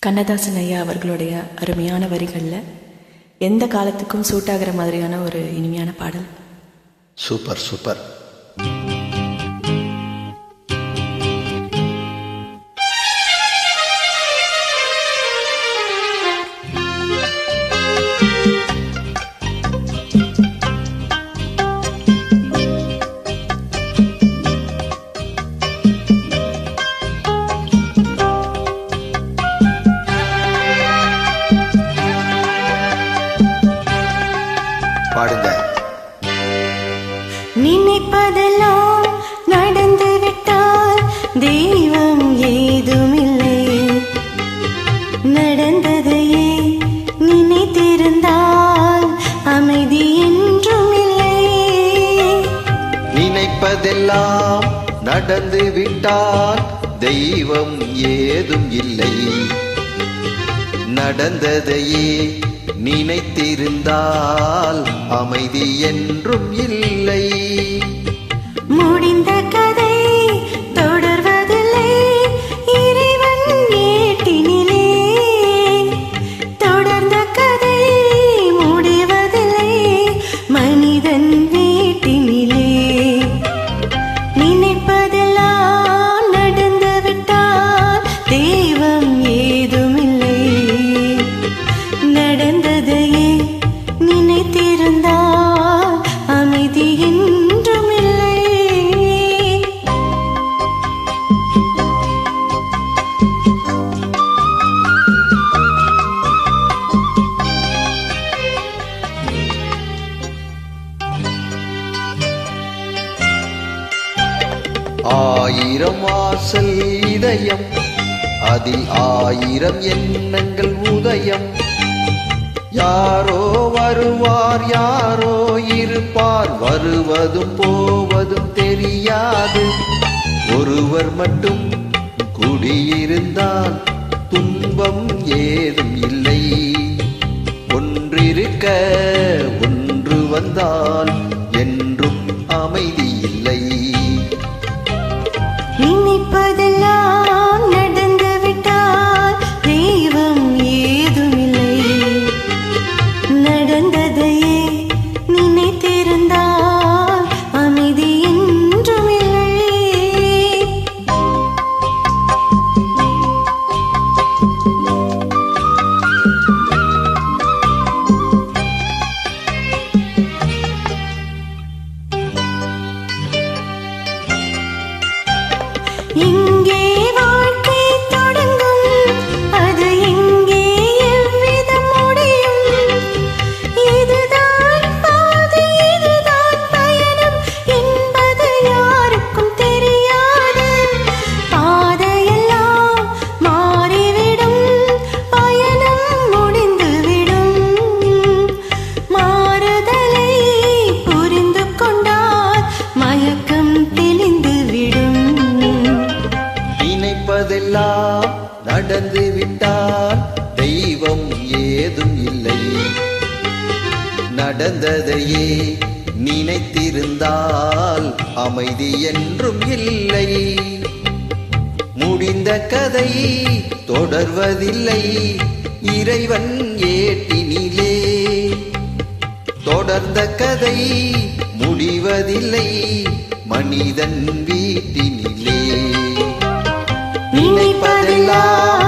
கண்ணதாசன் ஐயா அவர்களுடைய அருமையான வரிகளில் எந்த காலத்துக்கும் சூட் ஆகிற மாதிரியான ஒரு இனிமையான பாடல். Super super. பாடுங்க. நினைப்பதெல்லாம் நடந்து விட்டால் தெய்வம் ஏதுமில்லை, நடந்ததையே நினைத்திருந்தால் அமைதி என்றும் இல்லை. நினைப்பதெல்லாம் நடந்து விட்டால் தெய்வம் ஏதும் இல்லை, நடந்ததையே நினைத்திருந்தால் அமைதி என்றும் இல்லை. முடிந்த கதை தொடர்வதில்லை, இறைவன் ஏட்டினிலே. தொடர்ந்த கதை முடிவதில்லை, மனிதன் வீட்டினிலே. நினைப்பதெல்லாம் நடந்துவிட்டால் தெய்வம் ஏதுமில்லை, நடந்ததையே நினைத்திருந்தால் அமைதி என்றும் இல்லை. ஆயிரம் வாசல் இதயம், அதில் ஆயிரம் எண்ணங்கள் உதயம். யாரோ வருவார், யாரோ இருப்பார், வருவதும் போவதும் தெரியாது. ஒருவர் மட்டும் குடியிருந்தால் துன்பம் ஏதும் இல்லை. ஒன்றிருக்க ஒன்று வந்தால் என்றும் அமைதி இல்லை. நினைப்பதெல்லாம் நடந்துவிட்டால் தெய்வம் ஏதுமில்லை, நடந்ததையே நினைத்திருந்தால் அமைதி என்றும் இல்லை. இங்கே வாழ்க்கை தொடங்கும், அது எங்கே எவ்விதம் முடியும்? இதுதான் பாதை, இதுதான் பயணம் என்பது யாருக்கும் தெரியாது. பாதையெல்லாம் மாறிவிடும், பயணம் முடிந்துவிடும். மாறுதலை புரிந்து கொண்டால் மயக்கம் தெளிந்துவிடும். நினைப்பதெல்லாம் நடந்து விட்டால் தெய்வம் ஏதும் இல்லை, நடந்ததையே நினைத்திருந்தால் அமைதி என்றும் இல்லை. முடிந்த கதை தொடர்வதில்லை, இறைவன் ஏட்டினிலே. தொடர்ந்த கதை முடிவதில்லை, மனிதன் வீட்டினிலே. நினைப்பதெல்லாம்